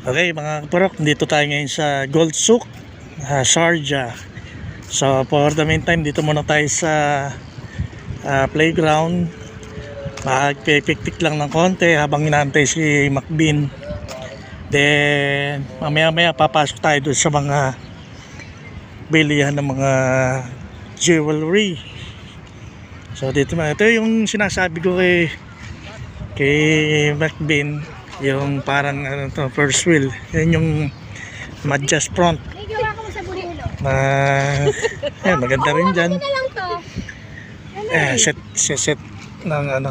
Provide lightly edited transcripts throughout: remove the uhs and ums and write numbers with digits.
Okay mga kaparok, dito tayo ngayon sa Gold Souk, Sharjah. So for the meantime, dito muna tayo sa playground. Magpipiktik lang ng konti habang inaantay si Macbin. Then mamaya papasok tayo doon sa mga bilihan ng mga jewelry. So dito ito yung sinasabi ko kay Macbin, yung parang first wheel. Yan yung Madjas front. Maganda rin dyan. Set ng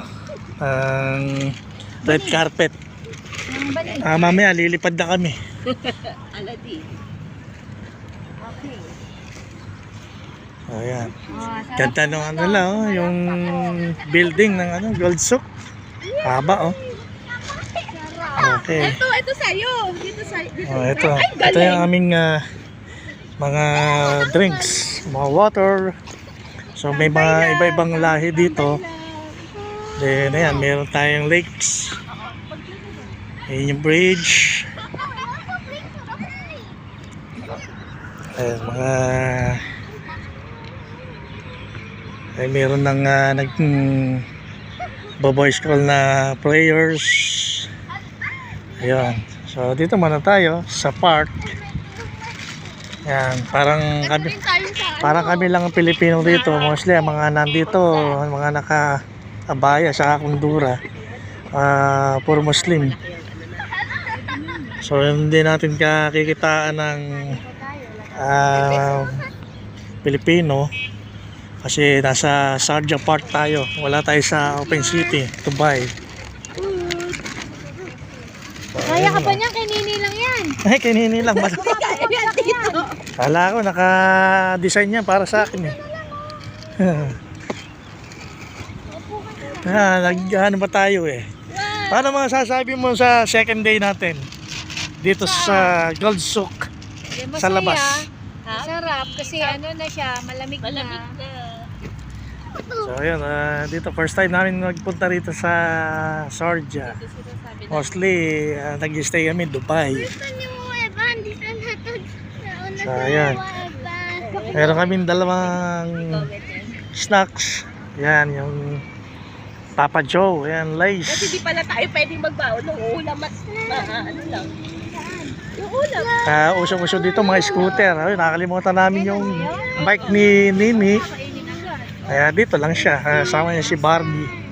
red carpet. Mamaya lilipad na kami. Ayan. Ganda nung yung building ng Gold Souk. Haba Okay. Ito sa'yo. Ito yung aming mga drinks, mga water. So may mga iba-ibang lahi dito. Then ayan, meron tayong lakes. Ayan yung bridge. Ayan, meron ng boys call na players. Ayan. So dito muna tayo sa park. Ayan, parang kami lang ang Pilipino dito. Mostly ang mga nandito, mga naka-abaya sa kundura, puro Muslim. So hindi natin kakikitaan ng Pilipino kasi nasa Sharjah Park tayo. Wala tayo sa Open City, Dubai. Kaya ka pa niya, kay Nini lang yan. Ay, kay Nini lang ba? Kala ko naka-design niya para sa akin Nag-ano ba tayo Paano masasabi mo sa second day natin dito sa Gold Souk sa labas? Masarap kasi na siya, malamig na. So ayun, dito first time namin nagpunta rito sa Sharjah. Mostly nag-stay kami Dubai. So ayan, meron kami dalawang snacks. Yan yung Papa Joe, yan, Lays. Kasi di pala tayo pwedeng magbaon ng ulam at lang. Yung ulam. Usong-usong dito mga scooter. Ayun, nakalimutan namin yung bike ni Nini. Kaya dito lang siya, kasama niya si Barbie.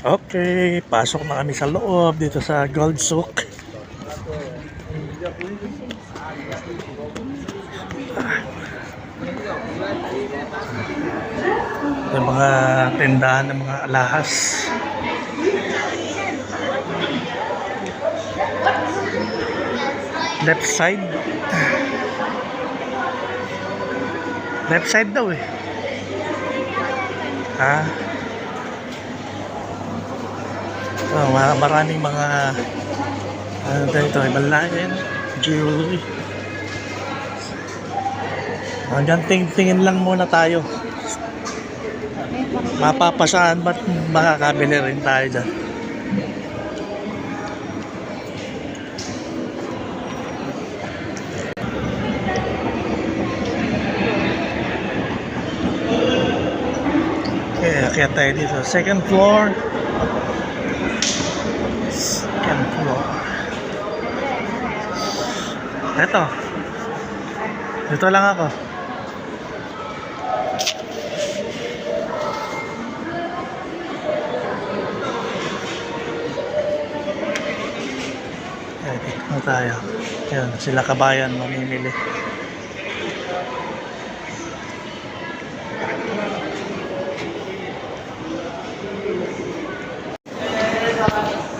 Okay, pasok na kami sa loob dito sa Gold Souk. Yung mga tindahan ng mga alahas. Left side. Left side daw maraming mga dito, ibang lahi jewelry. Hanggang tingin lang muna tayo. Mapapasaan ba't makakabili rin tayo dyan. Okay, kaya tayo dito second floor. Dito lang ako. Dito tayo. Yan, sila kabayan mamimili.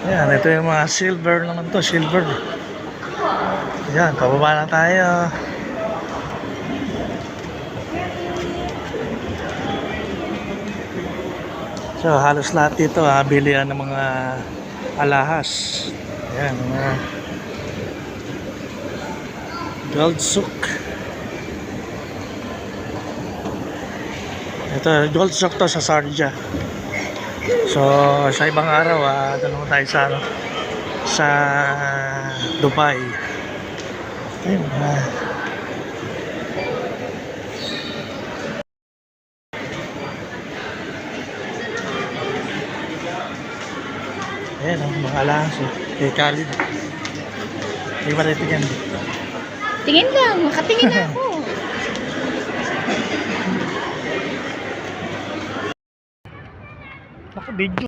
Ayan, ito yung mga silver naman to, silver. Ayan, pababa na tayo. So, halos lahat dito, bilihan ng mga alahas. Ayan, mga gold souk. Ito, gold souk to sa Sharjah. So, sa ibang araw, tanong tayo sa, ano, sa Dubai. Ayun, ayan, mga alahas. Kay Khalid. Hindi ba rin yan? Tingin lang, makatingin na ako. Naka-video.